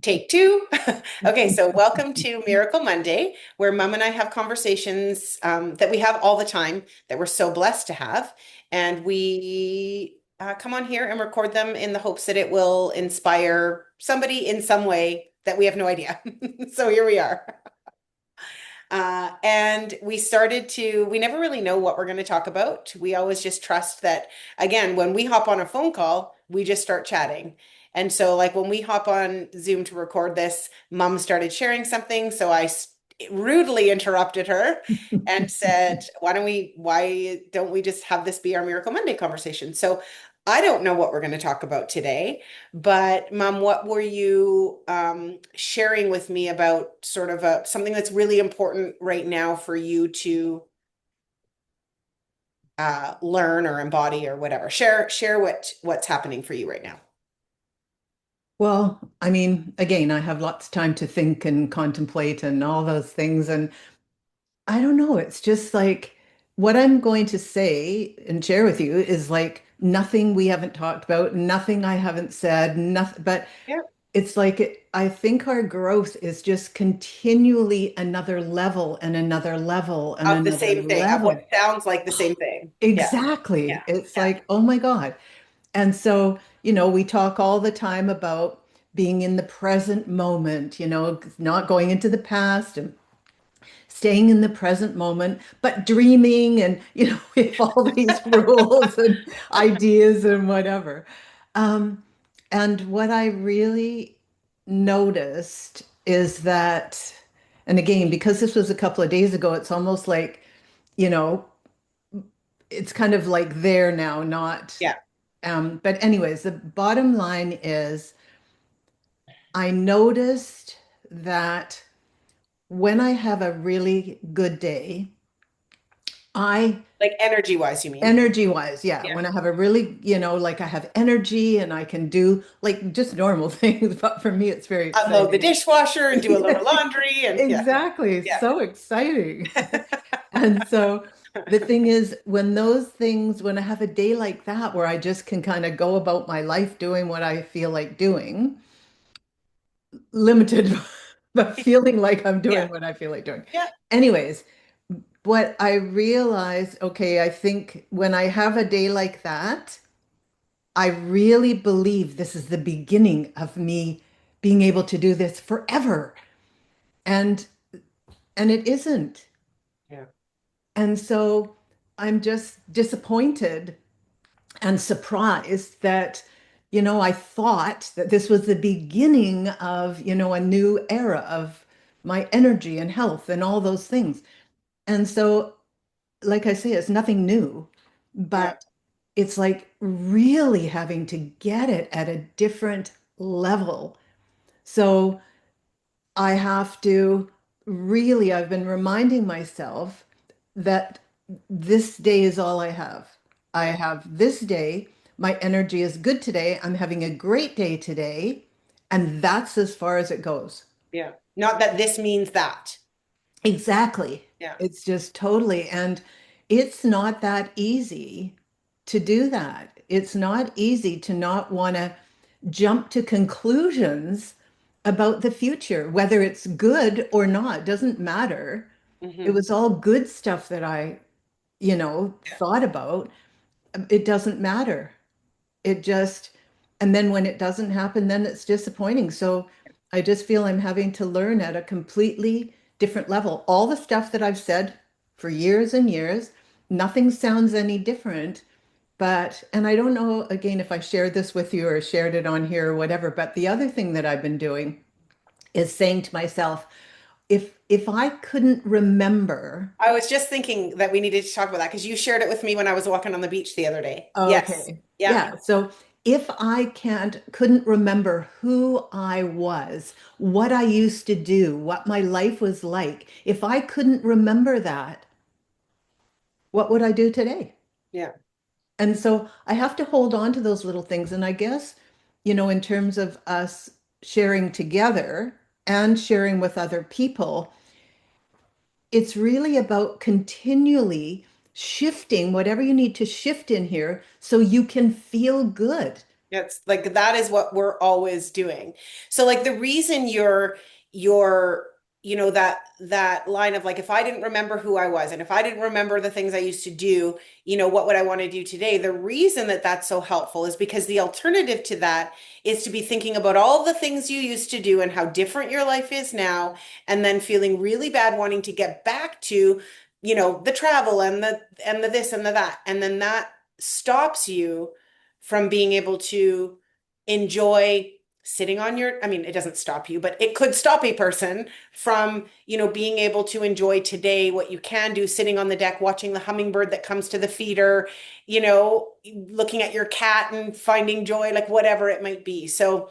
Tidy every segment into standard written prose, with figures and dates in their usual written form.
Take two. Okay, so welcome to Miracle Monday, where Mom and I have conversations that we have all the time that we're so blessed to have. And we come on here and record them in the hopes that it will inspire somebody in some way that we have no idea. So here we are. And we never really know what we're going to talk about. We always just trust that, again, when we hop on a phone call, we just start chatting. And so, like when we hop on Zoom to record this, Mom started sharing something. So rudely interrupted her and said, why don't we just have this be our Miracle Monday conversation? So I don't know what we're going to talk about today, but Mom, what were you sharing with me about sort of something that's really important right now for you to learn or embody or whatever? Share what's happening for you right now. Well, I mean, again, I have lots of time to think and contemplate and all those things. And I don't know, it's just like what I'm going to say and share with you is like nothing we haven't talked about, nothing I haven't said, nothing, but Yeah. it's like I think our growth is just continually another level and another level and Of the another same thing, of what level. sounds like the same thing. Yeah. Exactly. Yeah. It's Yeah. like, oh my God. And so, we talk all the time about being in the present moment, not going into the past and staying in the present moment, but dreaming and, with all these rules and ideas and whatever. Um, and what I really noticed is that, and again, because this was a couple of days ago, it's almost like, you know, it's kind of like there now, not, Yeah. but anyways, the bottom line is I noticed that when I have a really good day, I Like energy wise, you mean? energy wise, yeah, Yeah. when I have a really, like I have energy and I can do like just normal things, but for me, it's very Unload the exciting. dishwasher and do a load of laundry and yeah. Exactly. Yeah. So exciting. And so the thing is, when I have a day like that where I just can kind of go about my life doing what I feel like doing, limited, but feeling like I'm doing Yeah. what I feel like doing. Yeah. Anyways, what I realized, okay, I think when I have a day like that, I really believe this is the beginning of me being able to do this forever. And and it isn't. Yeah. And so I'm just disappointed and surprised that, I thought that this was the beginning of, a new era of my energy and health and all those things. And so, like I say, it's nothing new, Yeah. but it's like really having to get it at a different level. So I have to really, I've been reminding myself that this day is all I have. I Yeah. have this day. My energy is good today. I'm having a great day today. And that's as far as it goes. Yeah. Not that this means that. Exactly. Yeah. It's just totally. And it's not that easy to do that. It's not easy to not want to jump to conclusions about the future, whether it's good or not, doesn't matter. It Hmm. was all good stuff that I, Yeah. thought about. It doesn't matter. It just, and then when it doesn't happen, then it's disappointing. So I just feel I'm having to learn at a completely different level. All the stuff that I've said for years and years, nothing sounds any different. But, and I don't know again if I shared this with you or shared it on here or whatever, but the other thing that I've been doing is saying to myself, if I couldn't remember. I was just thinking that we needed to talk about that because you shared it with me when I was walking on the beach the other day. Yes. Okay. Yeah. Yeah. So if I couldn't remember who I was, what I used to do, what my life was like, if I couldn't remember that, what would I do today? Yeah. And so I have to hold on to those little things. And I guess, in terms of us sharing together and sharing with other people, it's really about continually shifting whatever you need to shift in here so you can feel good. It's like that is what we're always doing. So like the reason you're that line of like if I didn't remember who I was and if I didn't remember the things I used to do, what would I want to do today? The reason that that's so helpful is because the alternative to that is to be thinking about all the things you used to do and how different your life is now and then feeling really bad wanting to get back to, the travel and the this and the that. And then that stops you from being able to enjoy sitting on your, I mean, it doesn't stop you, but it could stop a person from, being able to enjoy today what you can do sitting on the deck, watching the hummingbird that comes to the feeder, looking at your cat and finding joy, like whatever it might be. So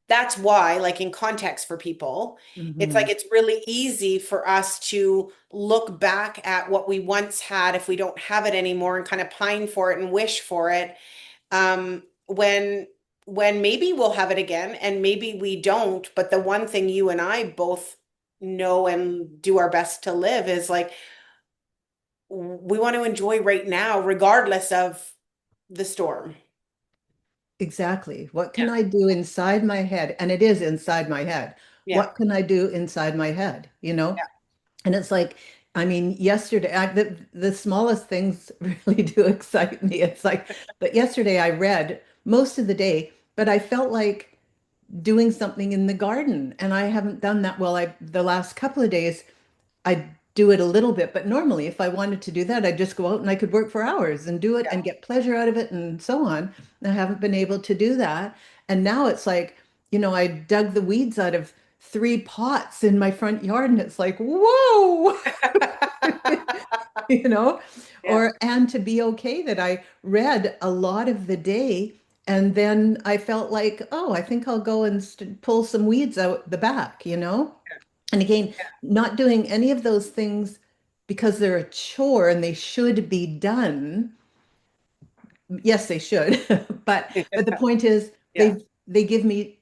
that's why, like in context for people, it's like Hmm. it's really easy for us to look back at what we once had if we don't have it anymore and kind of pine for it and wish for it when maybe we'll have it again and maybe we don't. But the one thing you and I both know and do our best to live is like we want to enjoy right now, regardless of the storm. Exactly. What can Yeah. I do inside my head? And it is inside my head. Yeah. What can I do inside my head? Yeah. And it's like, I mean, yesterday, the smallest things really do excite me. It's like, but yesterday I read most of the day, but I felt like doing something in the garden, and I haven't done that. Well, the last couple of days, I do it a little bit, but normally if I wanted to do that, I'd just go out and I could work for hours and do it Yeah. and get pleasure out of it and so on. And I haven't been able to do that. And now it's like, I dug the weeds out of 3 pots in my front yard and it's like, whoa, you know, Yeah. and to be okay that I read a lot of the day and then I felt like, oh, I think I'll go and pull some weeds out the back. And again, not doing any of those things because they're a chore and they should be done. Yes, they should. But the point is Yeah. they give me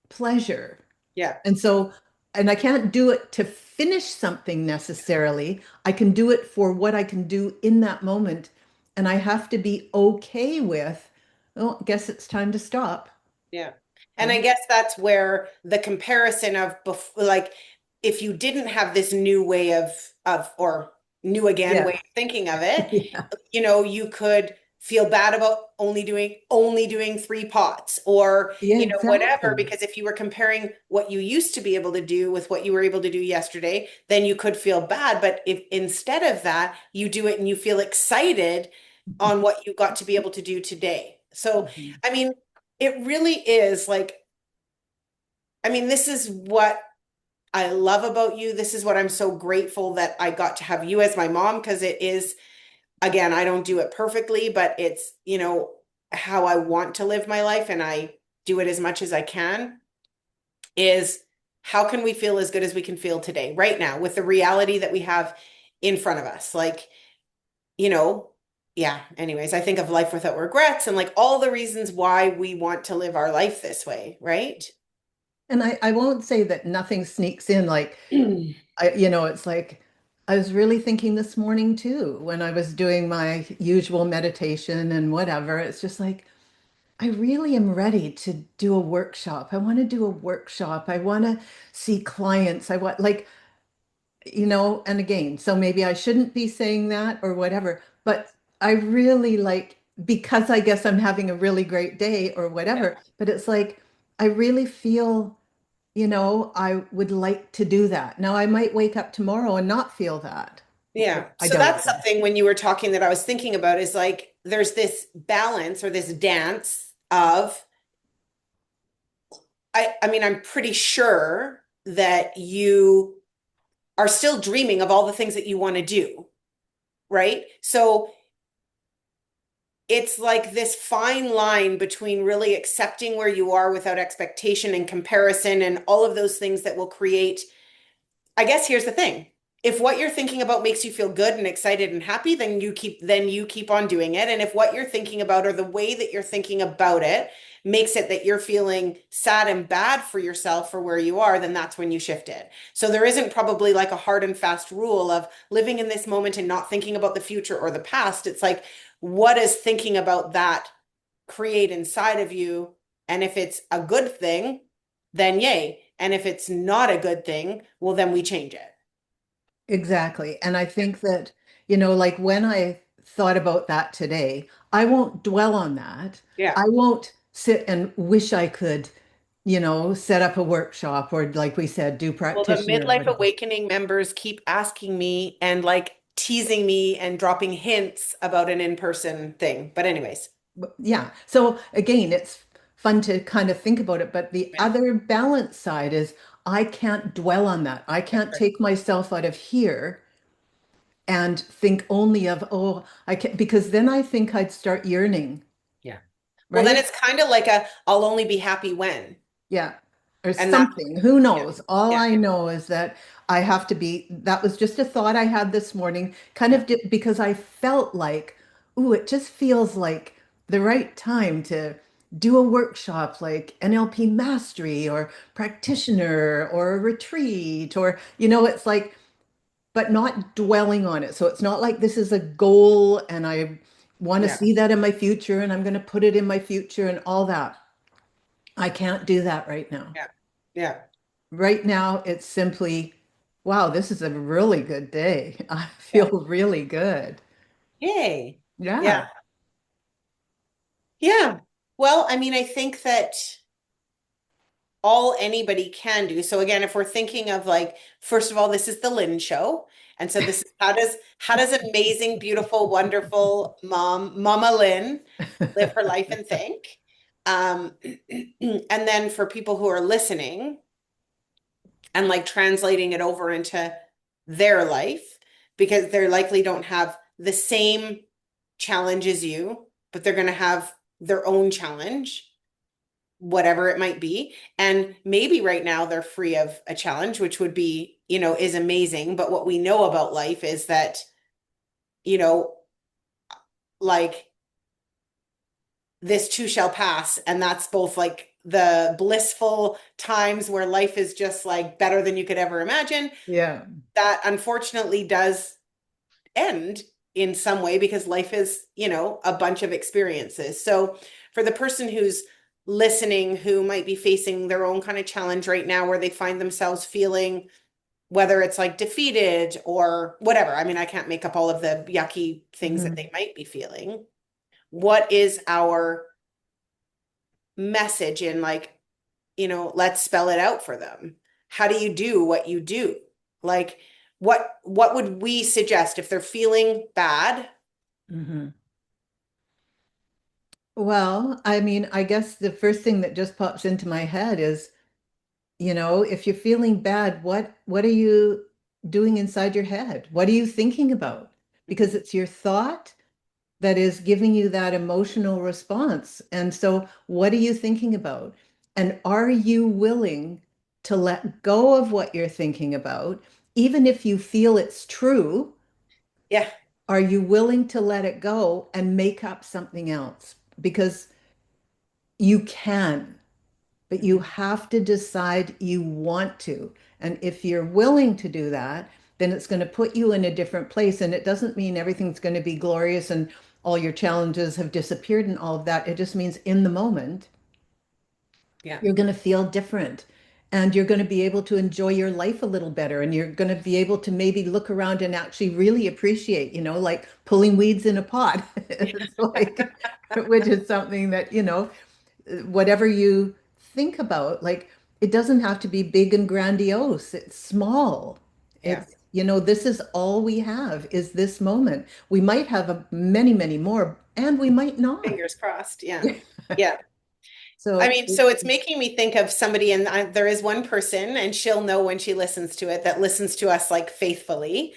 pleasure. Yeah. And so, and I can't do it to finish something necessarily. I can do it for what I can do in that moment. And I have to be okay with, well, I guess it's time to stop. Yeah. And I Right? guess that's where the comparison of like if you didn't have this new way of or new again Yeah. way of thinking of it, Yeah. you could feel bad about only doing 3 pots or, Yeah, whatever, exactly. because if you were comparing what you used to be able to do with what you were able to do yesterday, then you could feel bad. But if instead of that, you do it and you feel excited on what you got to be able to do today. So, Mhm. I mean, it really is like, I mean, this is what I love about you. This is what I'm so grateful that I got to have you as my mom because it is, again, I don't do it perfectly, but it's, how I want to live my life and I do it as much as I can is how can we feel as good as we can feel today, right now, with the reality that we have in front of us? Like, you know, yeah, anyways, I think of life without regrets and like all the reasons why we want to live our life this way, right? And I won't say that nothing sneaks in like it's like I was really thinking this morning too when I was doing my usual meditation and whatever. It's just like I really am ready to do a workshop. I want to do a workshop. I want to see clients. I want like and again, so maybe I shouldn't be saying that or whatever, but I really like because I guess I'm having a really great day or Yeah. whatever, but it's like I really feel I would like to do that. Now, I might wake up tomorrow and not feel that. Yeah. I So doubt that's that. something when you were talking that I was thinking about is like there's this balance or this dance of I mean I'm pretty sure that you are still dreaming of all the things that you want to do, right? So it's like this fine line between really accepting where you are without expectation and comparison and all of those things that will create. I guess here's the thing. If what you're thinking about makes you feel good and excited and happy, then you keep on doing it. And if what you're thinking about or the way that you're thinking about it makes it that you're feeling sad and bad for yourself for where you are, then that's when you shift it. So there isn't probably like a hard and fast rule of living in this moment and not thinking about the future or the past. It's like, what does thinking about that create inside of you. And if it's a good thing, then yay. And if it's not a good thing, well, then we change it. Exactly. And I think that, you know, like when I thought about that today, I won't dwell on that. Yeah. I won't sit and wish I could, you know, set up a workshop or, like we said, do Well, the practitioner or Midlife whatever. Awakening members keep asking me and like teasing me and dropping hints about an in-person thing. But anyways, Yeah. So again, it's fun to kind of think about it. But the yeah, other balance side is I can't dwell on that. I that's can't right. take myself out of here and think only of, oh, I can't, because then I think I'd start yearning, Yeah. Well, then right? it's kind of like a I'll only be happy when. Yeah. Or And that's something. Who yeah, knows? All yeah, I know is that I have to be, that was just a thought I had this morning, kind yeah, of because I felt like, ooh, it just feels like the right time to do a workshop like NLP mastery or practitioner or a retreat or, you know, it's like, but not dwelling on it. So it's not like this is a goal and I want to yeah, see that in my future and I'm going to put it in my future and all that. I can't do that right now. yeah, yeah, Right now, it's simply, wow, this is a really good day. I feel yeah. really good. Yay. Yeah. Yeah. Yeah. Well, I mean, I think that all anybody can do. So again, if we're thinking of like, first of all, this is the Lynn show. And so this is how does amazing, beautiful, wonderful Mama Lynn live her life and think? Um, and then for people who are listening and like translating it over into their life, because they likely don't have the same challenge as you, but they're going to have their own challenge, whatever it might be. And maybe right now they're free of a challenge, which would be, is amazing. But what we know about life is that, you know, like this too shall pass. And that's both like the blissful times where life is just like better than you could ever imagine. Yeah. That unfortunately does end in some way because life is, a bunch of experiences. So for the person who's listening who might be facing their own kind of challenge right now where they find themselves feeling whether it's like defeated or whatever. I mean, I can't make up all of the yucky things that Mhm. they might be feeling. What is our message in like, let's spell it out for them. How do you do what you do? Like what would we suggest if they're feeling bad? Mhm. Well, I mean, I guess the first thing that just pops into my head is, you know, if you're feeling bad, what are you doing inside your head? What are you thinking about? Because Mhm. it's your thought that is giving you that emotional response. And so, what are you thinking about? And are you willing to let go of what you're thinking about, even if you feel it's true? Yeah. Are you willing to let it go and make up something else? Because you can, but you Mhm. have to decide you want to. And if you're willing to do that, then it's going to put you in a different place. And it doesn't mean everything's going to be glorious and all your challenges have disappeared and all of that. It just means in the moment, Yeah. you're going to feel different and you're going to be able to enjoy your life a little better. And you're going to be able to maybe look around and actually really appreciate, you know, like pulling weeds in a pot. It's like, which is something that, you know, whatever you think about, like it doesn't have to be big and grandiose. It's small. Yeah. It's, you know, this is all we have is this moment. We might have many, many more, and we might not. Fingers crossed. Yeah. Yeah. I So, mean, so it's making me think of somebody, and there is one person, and she'll know when she listens to it that listens to us like faithfully.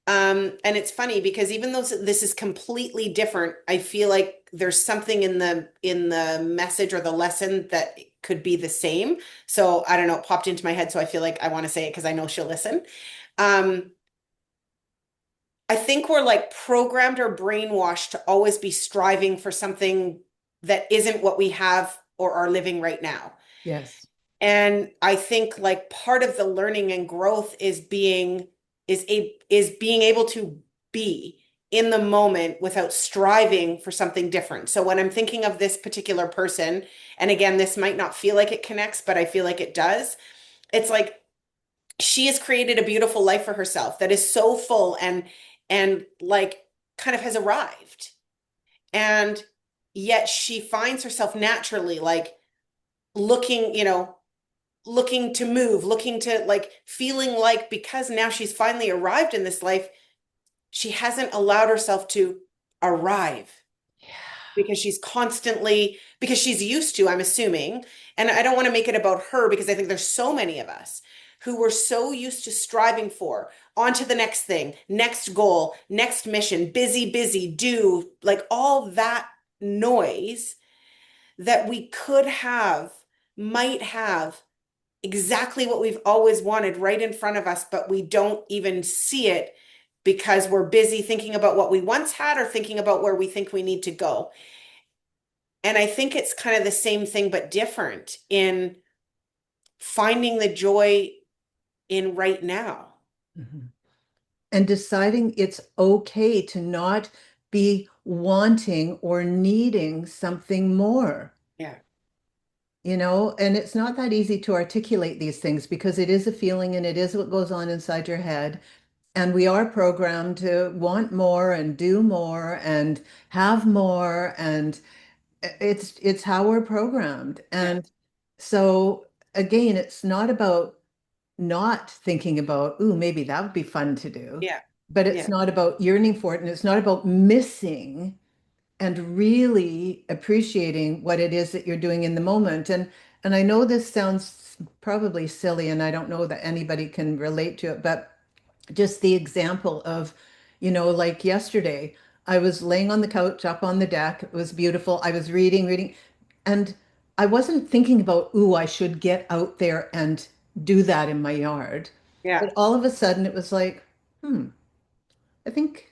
And it's funny because even though this is completely different, I feel like there's something in the message or the lesson that could be the same. So I don't know, it popped into my head, so I feel like I want to say it because I know she'll listen. Um, I think we're like programmed or brainwashed to always be striving for something that isn't what we have or are living right now. yes. And I think like part of the learning and growth is being able to be. in the moment without striving for something different. So when I'm thinking of this particular person, and again, this might not feel like it connects, but I feel like it does. It's like she has created a beautiful life for herself that is so full and like kind of has arrived. And yet she finds herself naturally like looking, looking to move, looking to like feeling like because now she's finally arrived in this life, she hasn't allowed herself to arrive because she's used to, I'm assuming, and I don't want to make it about her because I think there's so many of us who were so used to striving for on to the next thing, next goal, next mission, busy, busy, do like all that noise that we could have, might have exactly what we've always wanted right in front of us, but we don't even see it because we're busy thinking about what we once had or thinking about where we think we need to go. And I think it's kind of the same thing, but different in finding the joy in right now. Mhm. And deciding it's okay to not be wanting or needing something more. Yeah. And it's not that easy to articulate these things because it is a feeling and it is what goes on inside your head. And we are programmed to want more and do more and have more. And it's how we're programmed. Yeah. And so again, it's not about not thinking about, ooh, maybe that would be fun to do. Yeah. But it's Yeah. not about yearning for it. And it's not about missing and really appreciating what it is that you're doing in the moment. And I know this sounds probably silly, and I don't know that anybody can relate to it, but just the example of, like yesterday, I was laying on the couch up on the deck. It was beautiful. I was reading, and I wasn't thinking about, ooh, I should get out there and do that in my yard. Yeah. But all of a sudden it was like, I think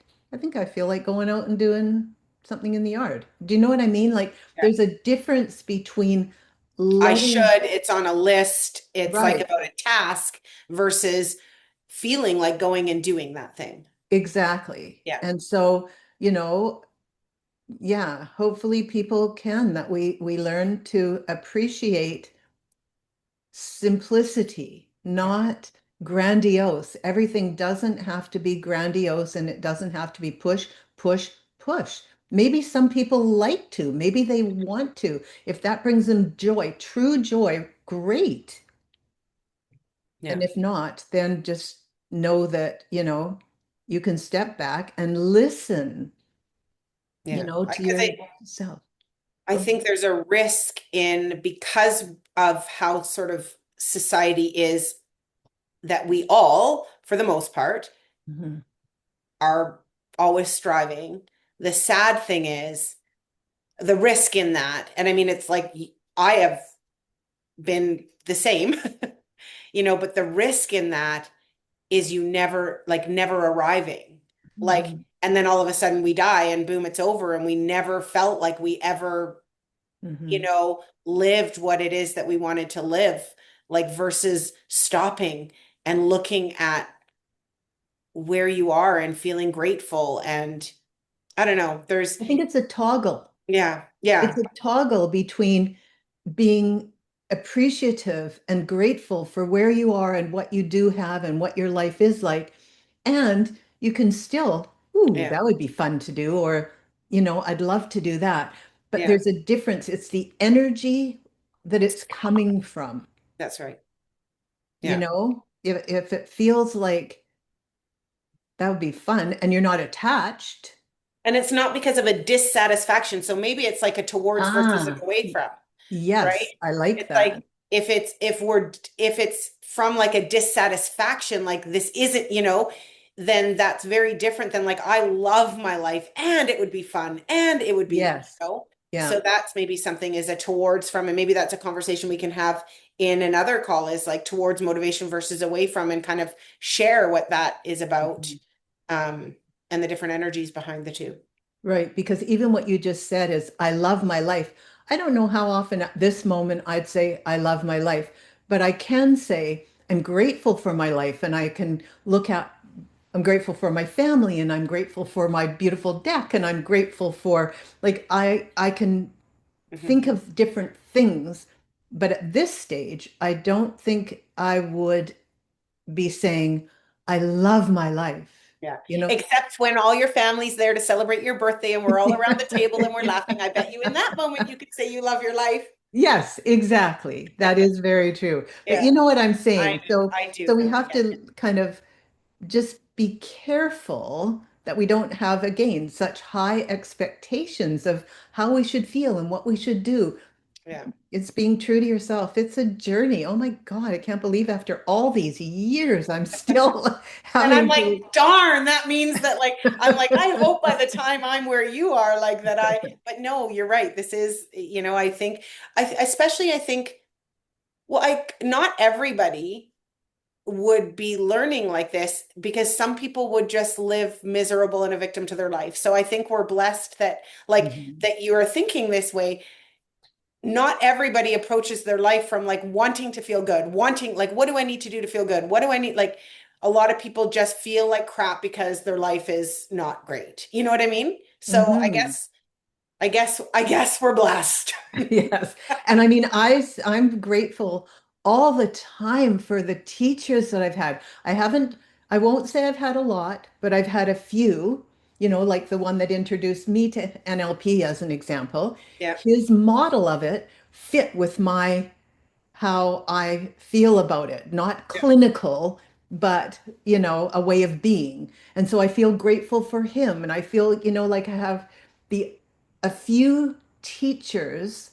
I feel like going out and doing something in the yard. Do you know what I mean? Like Yeah. there's a difference between I letting, should, it's on a list. It's like right, about a task versus feeling like going and doing that thing. exactly. Yeah. And so, you know, yeah, hopefully people can that we learn to appreciate simplicity, Yeah. not grandiose. Everything doesn't have to be grandiose and it doesn't have to be push, push, push. Maybe some people like to, maybe they want to. If that brings them joy, true joy, great. And Yeah. if not, then just know that, you can step back and listen, Yeah. to Because yourself. I Go ahead. think there's a risk in because of how sort of society is that we all, for the most part, Mhm. are always striving. The sad thing is the risk in that. And I mean, it's like I have been the same, but the risk in that is you never, like, never arriving. Like, Mhm. and then all of a sudden we die and boom, it's over. And we never felt like we ever, Mhm. lived what it is that we wanted to live, like versus stopping and looking at where you are and feeling grateful. And I don't know, there's, I think it's a toggle. yeah, It's yeah, a toggle between being appreciative and grateful for where you are and what you do have and what your life is like. And you can still, ooh, yeah, that would be fun to do, or, I'd love to do that. But yeah, there's a difference. It's the energy that it's coming from, that's right. Yeah. If it feels like that would be fun and you're not attached. And it's not because of a dissatisfaction. So maybe it's like a towards versus an Ah, away from, right? yes, I like It's like that. if it's from like a dissatisfaction, like this isn't, then that's very different than like I love my life and it would be fun and it would be, Yes. so Yeah. that's maybe something is a towards from, and maybe that's a conversation we can have in another call is like towards motivation versus away from and kind of share what that is about, Mhm. um, and the different energies behind the two. Right, because even what you just said is, I love my life. I don't know how often at this moment I'd say, I love my life, but I can say, I'm grateful for my life. And I can look at, I'm grateful for my family and I'm grateful for my beautiful deck and I'm grateful for like I can Mhm. think of different things, but at this stage, I don't think I would be saying, I love my life. Yeah. You know, Except when all your family's there to celebrate your birthday and we're all around the table and we're laughing. I bet you in that moment you could say you love your life. yes, exactly. That is very true. But Yeah, you know what I'm I saying? I So do. we have Yeah. to kind of just be careful that we don't have, again, such high expectations of how we should feel and what we should do. Yeah. It's being true to yourself. It's a journey. Oh my God, I can't believe after all these years, I'm still And I'm having like, to. darn, that means that like I'm like, I hope by the time I'm where you are, like that but no, you're right. This is, I think especially I think, well, not everybody would be learning like this because some people would just live miserable and a victim to their life. So I think we're blessed that like Mhm. that you are thinking this way. Not everybody approaches their life from like wanting to feel good, wanting like what do I need to do to feel good? What do I need like a lot of people just feel like crap because their life is not great. You know what I mean? So Mhm. I guess we're blessed. Yes. And I mean, I'm grateful all the time for the teachers that I've had. I won't say I've had a lot, but I've had a few, like the one that introduced me to NLP as an example. Yeah. His model of it fit with how I feel about it, not Yeah. clinical, but, a way of being. And so I feel grateful for him. And I feel, like I have the a few teachers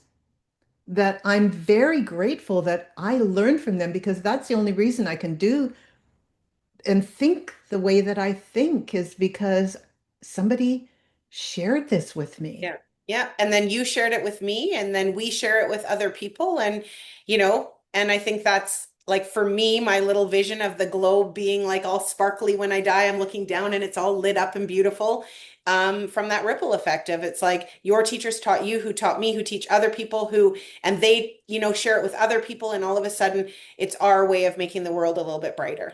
that I'm very grateful that I learned from them because that's the only reason I can do and think the way that I think is because somebody shared this with me. Yeah. Yeah. And then you shared it with me, and then we share it with other people. And I think that's like for me, my little vision of the globe being like all sparkly when I die, I'm looking down and it's all lit up and beautiful. From that ripple effect of it's like your teachers taught you, who taught me, who teach other people, and they, share it with other people. And all of a sudden, it's our way of making the world a little bit brighter.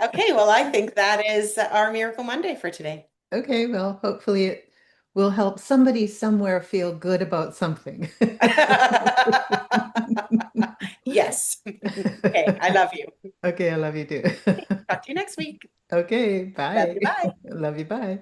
Okay, well, I think that is our Miracle Monday for today. Okay, well, hopefully it will help somebody somewhere feel good about something. Yes. Okay, I love you. Okay, I love you too. Talk to you next week. Okay, Love bye. you. Bye. Love you, bye.